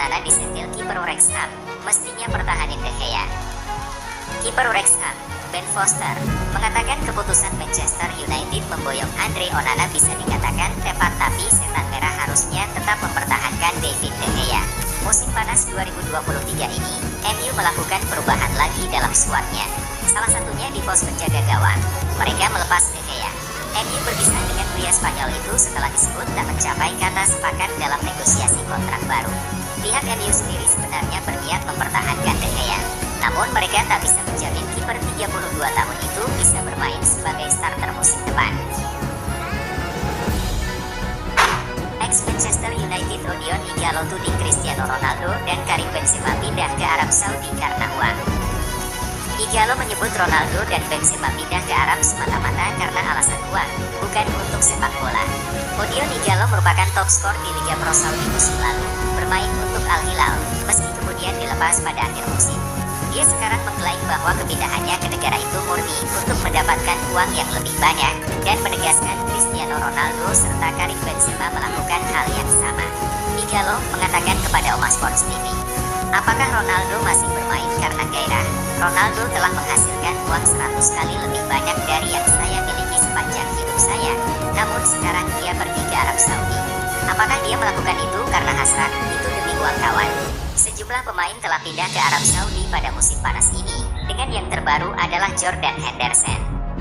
Onana disentil kiper Wrexham, mestinya pertahanin De Gea. Kiper Wrexham, Ben Foster, mengatakan keputusan Manchester United memboyong Andre Onana bisa dikatakan tepat, tapi setan merah harusnya tetap mempertahankan David De Gea. Musim panas 2023 ini, MU melakukan perubahan lagi dalam skuadnya. Salah satunya di pos penjaga gawang. Mereka melepas De Gea. MU berpisah dengan pria Spanyol itu setelah disebut tak mencapai kata sepakat dalam negosiasi kontrak baru. Pihak MU sendiri sebenarnya berniat mempertahankan De Gea. Namun mereka tak bisa menjamin kiper 32 tahun itu bisa bermain sebagai starter musim depan. Ex-Manchester United Odion Ighalo tuding Cristiano Ronaldo dan Karim Benzema pindah ke Arab Saudi karena uang. Ighalo menyebut Ronaldo dan Benzema pindah ke Arab semata-mata karena alasan uang, bukan untuk sepak bola. Odion Ighalo merupakan top skor di Liga Pro Saudi musim lalu, bermain untuk Al Hilal, meski kemudian dilepas pada akhir musim. Dia sekarang mengklaim bahwa kepindahannya ke negara itu murni untuk mendapatkan uang yang lebih banyak, dan menegaskan Cristiano Ronaldo serta Karim Benzema melakukan hal yang sama. Ighalo mengatakan kepada Oma Sports TV, "Apakah Ronaldo masih bermain karena gairah? Ronaldo telah menghasilkan uang 100 kali lebih banyak dari yang saya miliki sepanjang hidup saya, namun sekarang dia pergi ke Arab Saudi. Apakah dia melakukan itu karena hasrat? Itu demi uang kawan." Sejumlah pemain telah pindah ke Arab Saudi pada musim panas ini, dengan yang terbaru adalah Jordan Henderson.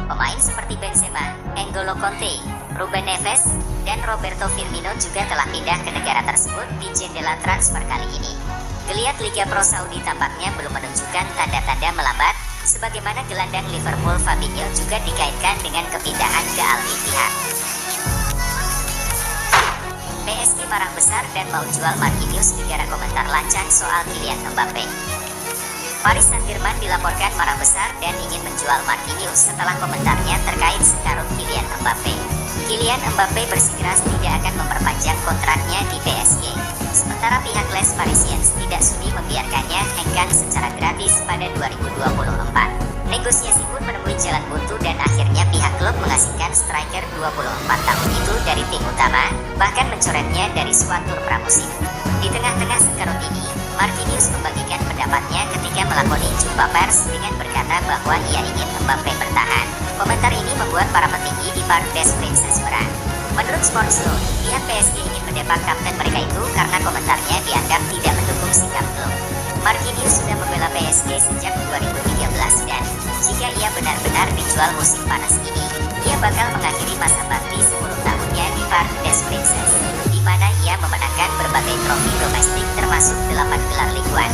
Pemain seperti Benzema, N'Golo Kanté, Ruben Neves, dan Roberto Firmino juga telah pindah ke negara tersebut di jendela transfer kali ini. Geliat Liga Pro Saudi tampaknya belum menunjukkan tanda-tanda melambat, sebagaimana gelandang Liverpool Fabinho juga dikaitkan dengan kepindahan ke Al Ittihad. PSG marah besar dan mau jual Marquinhos gara komentar lancang soal Kylian Mbappe. Paris Saint-Germain dilaporkan marah besar dan ingin menjual Marquinhos setelah komentarnya terkait sekarut Kylian Mbappe. Kylian Mbappe bersikeras tidak akan memperpanjang kontraknya di PSG. Sementara pihak Les Parisiens tidak sudi membiarkannya hengkang secara gratis pada 2024. Negosiasi pun menemui jalan buntu dan akhirnya pihak klub mengasingkan striker 24 tahun itu dari tim utama, bahkan mencoretnya dari suatu pramusim. Di tengah-tengah sekarut ini, Marquinhos membagikan pendapatnya ketika melakoni jumpa pers dengan berkata bahwa ia ingin Mbappe bertahan. Komentar ini membuat para petinggi di Parc des Princes berang. Menurut Sportsound, pihak PSG ingin mendepak kapten mereka itu karena komentarnya dianggap tidak mendukung sikap klub. Marquinhos sudah membela PSG sejak 2013 dan jika ia benar-benar dijual musim panas ini, ia bakal mengakhiri masa bakti 10 tahunnya di Parc des Princes, di mana ia memenangkan berbagai trofi domestik termasuk 8 gelar Ligue 1.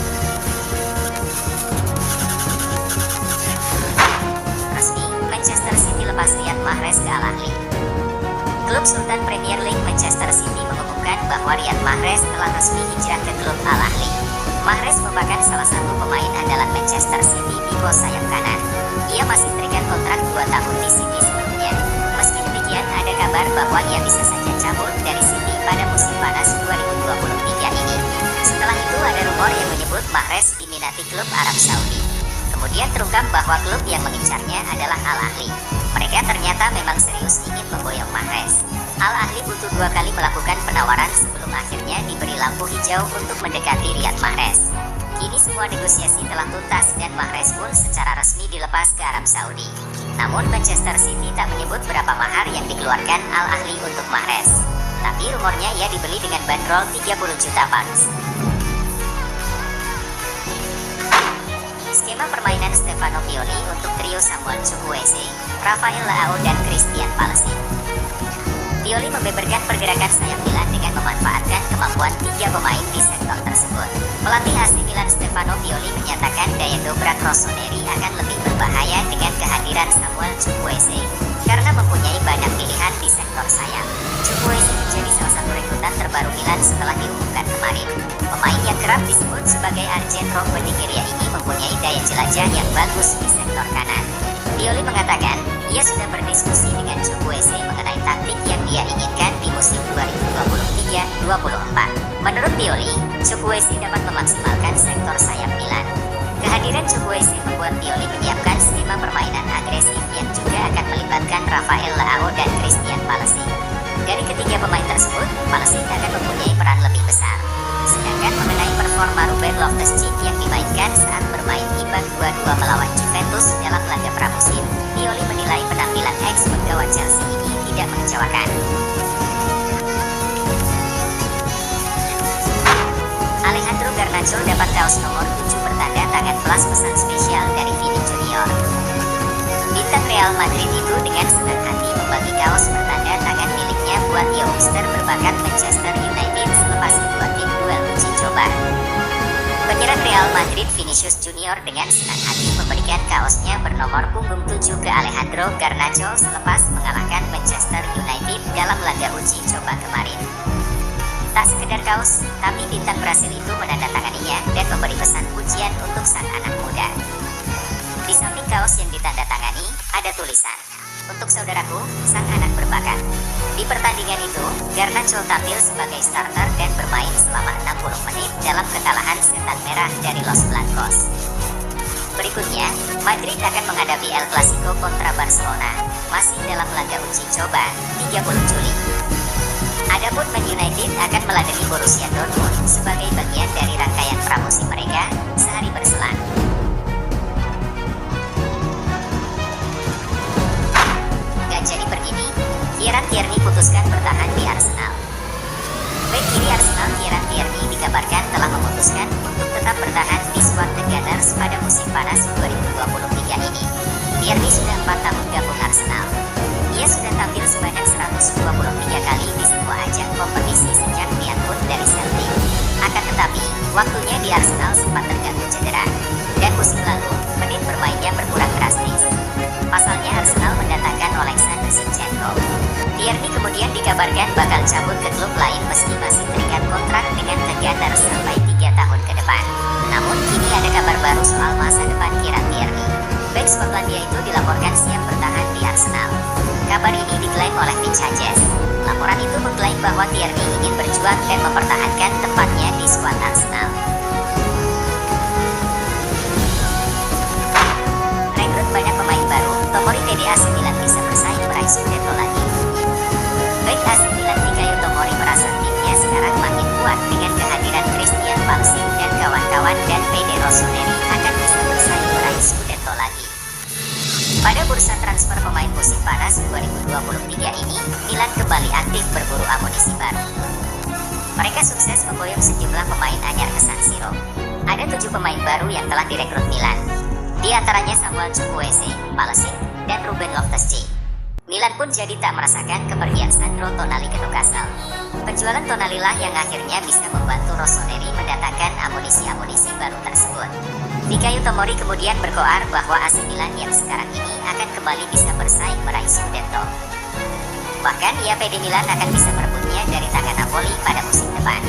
Resmi, Manchester City lepas Riyad Mahrez ke Al Ahly. Klub Sultan Premier League Manchester City mengumumkan bahwa Riyad Mahrez telah resmi hijrah ke klub Al Ahly. Mahrez merupakan salah satu pemain andalan Manchester City di pos sayap kanan. Ia masih terikat kontrak 2 tahun di City sebelumnya. Meski demikian, ada kabar bahwa ia bisa saja cabut dari City pada musim panas 2023 ini. Setelah itu ada rumor yang menyebut Mahrez diminati klub Arab Saudi. Kemudian terungkap bahwa klub yang mengincarnya adalah Al Ahly. Mereka ternyata memang serius ingin memboyong Mahrez. Al Ahly butuh 2 kali melakukan penawaran sebelum akhirnya diberi lampu hijau untuk mendekati Riyad Mahrez. Kini semua negosiasi telah tuntas dan Mahrez pun secara resmi dilepas ke Arab Saudi. Namun Manchester City tak menyebut berapa mahar yang dikeluarkan Al Ahly untuk Mahrez. Tapi rumornya ia dibeli dengan bandrol 30 juta pounds. Skema permainan Stefano Pioli untuk trio Samuel Chukwueze, Rafael Leao dan Christian Pulisic. Pioli membeberkan pergerakan sayap Milan dengan memanfaatkan kemampuan 3 pemain di sektor tersebut. Pelatih AC Milan Stefano Pioli menyatakan daya dobrak Rossoneri akan lebih berbahaya dengan kehadiran Samuel Chukwueze karena mempunyai banyak pilihan di sektor sayap. Chukwueze menjadi salah satu rekrutan terbaru Milan setelah diumumkan kemarin. Pemain yang kerap disebut sebagai Arjen Robben Nigeria ini mempunyai daya jelajah yang bagus di sektor kanan. Pioli mengatakan, ia sudah berdiskusi dengan Chukwueze mengenai taktik yang dia inginkan di musim 2023-24. Menurut Pioli, Chukwueze dapat memaksimalkan sektor sayap Milan. Kehadiran Chukwueze membuat Pioli menyiapkan skema permainan agresif yang juga akan melibatkan Rafael Leao dan Christian Pulisic. Dari ketiga pemain tersebut, Pulisic akan mempunyai peran lebih besar. Sedangkan mengenai performa Ruben Loftus-Cheek yang dimainkan saat bermain imbang 2-2 melawan Juventus dalam laga pramusim, Pioli menilai penampilan ex penggawa Chelsea ini tidak mengecewakan. Alejandro Garnacho dapat kaos nomor 7 bertanda tangan plus pesan spesial dari Vini Junior. Bintang Real Madrid itu dengan senang hati membagi kaos bertanda tangan miliknya buat youngster berbakat Manchester United selepas kedua tim duel uji coba. Penyerang Real Madrid Vinicius Junior dengan senang hati memberikan kaosnya bernomor punggung 7 ke Alejandro Garnacho selepas mengalahkan Manchester United dalam laga uji coba kemarin. Tak sekedar kaos, tapi bintang Brasil itu menandatanganinya dan memberi pesan pujian untuk sang anak muda. Di samping kaos yang ditandatangani, ada tulisan, "Untuk saudaraku, sang anak berbakat." Di pertandingan itu, Garnacho tampil sebagai starter dan bermain selama 60 menit dalam kekalahan setan merah dari Los Blancos. Berikutnya, Madrid akan menghadapi El Clasico kontra Barcelona, masih dalam laga uji coba, 30 Juli. Adapun Man United akan meladeni Borussia Dortmund sebagai bagian dari rangkaian pramusim mereka sehari berselang. Gak jadi begini, Kieran Tierney putuskan bertahan di Arsenal. Bek kiri Arsenal Kieran Tierney dikabarkan telah memutuskan untuk tetap bertahan di skuad The Gunners pada musim panas 2023 ini. Tierney sudah 4 tahun gabung Arsenal. Ia sudah tampil sebanyak 123 kali di semua ajang kompetisi sejak diangkut dari Celtic. Akan tetapi, waktunya di Arsenal sempat terganggu cedera. Dan musim lalu, menit bermainnya berkurang drastis. Pasalnya Arsenal mendatangkan Oleksandr Zinchenko. Tierney kemudian dikabarkan bakal cabut ke klub lain meski masih terikat kontrak dengan The Gunners sampai 3 tahun ke depan. Namun kini ada kabar baru soal masa depan Kieran Tierney. Bek Skotlandia itu dilaporkan siap bertahan di Arsenal. Kabar ini diklaim oleh Fitch Hughes. Laporan itu mengklaim bahwa Tierney ingin berjuang dan mempertahankan tempatnya di skuad Arsenal. Rekrut banyak pemain baru, Tomori PD AC Milan bisa bersaing meraih Scudetto lagi. Baik AC Milan Fikayo Tomori merasa timnya sekarang makin kuat dengan kehadiran Christian Pulisic dan kawan-kawan dan PD Rossoneri akan bisa bersaing meraih Scudetto lagi. Pada bursa transfer pemain musim panas 2023 ini, Milan kembali aktif berburu amunisi baru. Mereka sukses memboyong sejumlah pemain anyar ke San Siro. Ada 7 pemain baru yang telah direkrut Milan. Di antaranya Samuel Chukwueze, Pulisic, dan Ruben Loftus-Cheek. Milan pun jadi tak merasakan kepergian Sandro Tonali ke Newcastle. Penjualan Tonali lah yang akhirnya bisa membantu Rossoneri mendatangkan amunisi-amunisi baru tersebut. Fikayo Tomori kemudian berkoar bahwa AC Milan yang sekarang ini akan kembali bisa bersaing meraih Scudetto. Bahkan ia PD Milan akan bisa merebutnya dari tangan Napoli pada musim depan.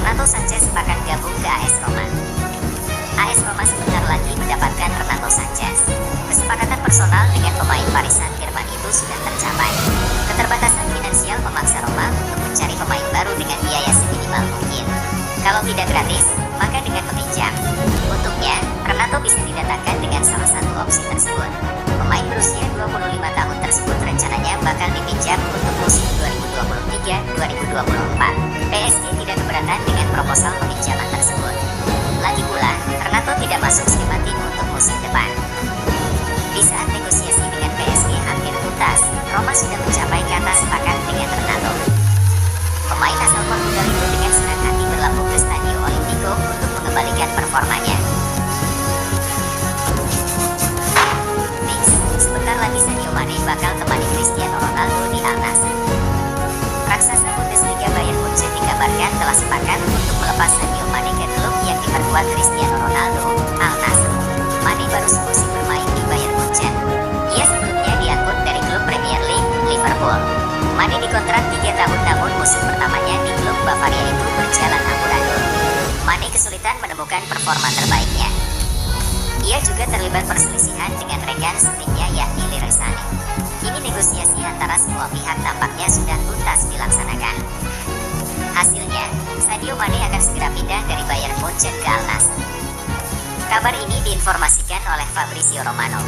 Renato Sanches akan gabung ke AS Roma. AS Roma sebentar lagi mendapatkan Renato Sanches. Kesepakatan personal dengan pemain Paris Saint-Germain itu sudah tercapai. Keterbatasan finansial memaksa Roma untuk mencari pemain baru dengan biaya seminimal mungkin. Kalau tidak gratis, maka dengan meminjam. Untungnya, Renato bisa didatangkan dengan salah satu opsi tersebut. Pemain berusia 25 tahun tersebut rencananya bakal dipinjam untuk musim 2023-2024. PSG tidak keberatan dengan proposal peminjaman tersebut. Lagi pula, Renato tidak masuk skema tim untuk musim depan. Di saat negosiasi dengan PSG hampir tuntas, Roma sudah mencapai kata sepakat dengan Renato. Pemain asal Portugal itu dengan senang hati berlabuh ke Stadio Olimpico untuk mengembalikan performanya. Next, sebentar lagi Sadio Mane bakal temani Cristiano Ronaldo di Al Nassr. Raksasa Bundesliga Bayern Munchen dikabarkan telah sepakat untuk melepas Sadio Mane ke klub yang diperkuat Cristiano Ronaldo, Al Nassr. Mane baru semusim bermain di Bayern Munchen. Ia sebelumnya diangkut dari klub Premier League, Liverpool. Mane dikontrak 3 tahun namun musim pertamanya di klub Bavaria itu berjalan amburadul. Mane kesulitan menemukan performa terbaiknya. Ia juga terlibat perselisihan dengan rekan setimnya yakni Leroy Sané. Kini negosiasi antara semua pihak tampaknya sudah tuntas dilaksanakan. Hasilnya, Sadio Mane akan segera pindah dari Bayern Munchen ke Al Nassr. Kabar ini diinformasikan oleh Fabrizio Romano.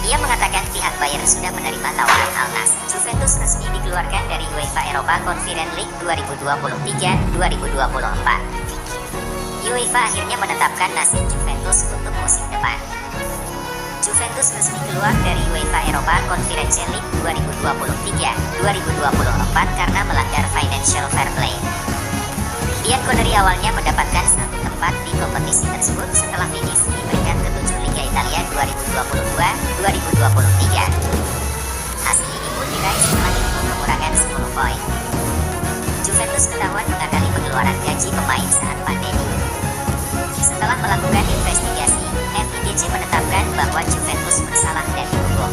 Ia mengatakan pihak Bayern sudah menerima tawaran Al Nassr. Juventus resmi dikeluarkan dari UEFA Europa Conference League 2023-2024. UEFA akhirnya menetapkan nasib Juventus untuk musim depan. Juventus resmi keluar dari UEFA Europa Conference League 2023-2024 karena melanggar financial fair play. Bianconeri awalnya mendapatkan satu tempat di kompetisi tersebut setelah finish di peringkat ke-7 Liga Italia 2022-2023. Hasil ini pun diraih setelah ditempuh pengurangan 10 poin. Juventus ketahuan mengakali pengeluaran gaji pemain saat pandemi. Setelah melakukan investigasi, FIGC menetapkan bahwa Juventus bersalah dan dihukum.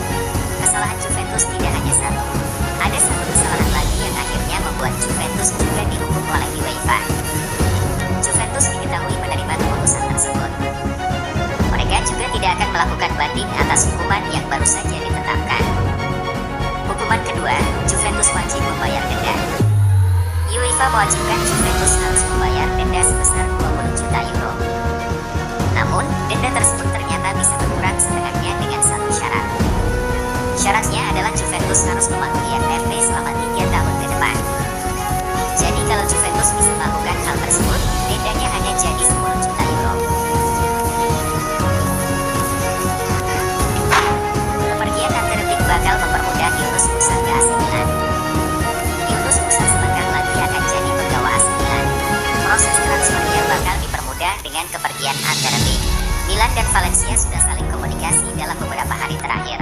Kesalahan Juventus tidak hanya satu. Ada satu kesalahan lagi yang akhirnya membuat Juventus juga dihukum oleh UEFA. Juventus diketahui menerima keputusan tersebut. Mereka juga tidak akan melakukan banding atas hukuman yang baru saja ditetapkan. Hukuman kedua, Juventus wajib membayar denda. UEFA mewajibkan Juventus harus membayar denda sebesar 20 juta euro. Namun, denda tersebut ternyata bisa berkurang setengahnya dengan satu syarat. Syaratnya adalah Juventus harus mematuhi FFP selama 3 tahun ke depan. Jadi kalau Juventus bisa melakukan hal tersebut, dendanya hanya jadi 10 juta euro. Kepergian Anderlecht bakal mempermudah Yunus Musa ke AC Milan. Yunus Musa sebentar lagi akan jadi penggawa AC Milan. Proses transfernya bakal dipermudah dengan kepergian Anderlecht. Milan dan Valencia sudah saling komunikasi dalam beberapa hari terakhir.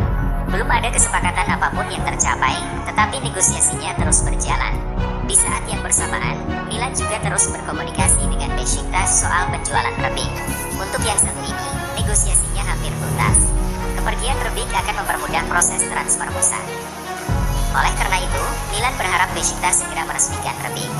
Belum ada kesepakatan apapun yang tercapai, tetapi negosiasinya terus berjalan. Di saat yang bersamaan, Milan juga terus berkomunikasi dengan Besiktas soal penjualan Rebic. Untuk yang satu ini, negosiasinya hampir tuntas. Kepergian Rebic akan mempermudah proses transfer Musa. Oleh karena itu, Milan berharap Besiktas segera meresmikan Rebic.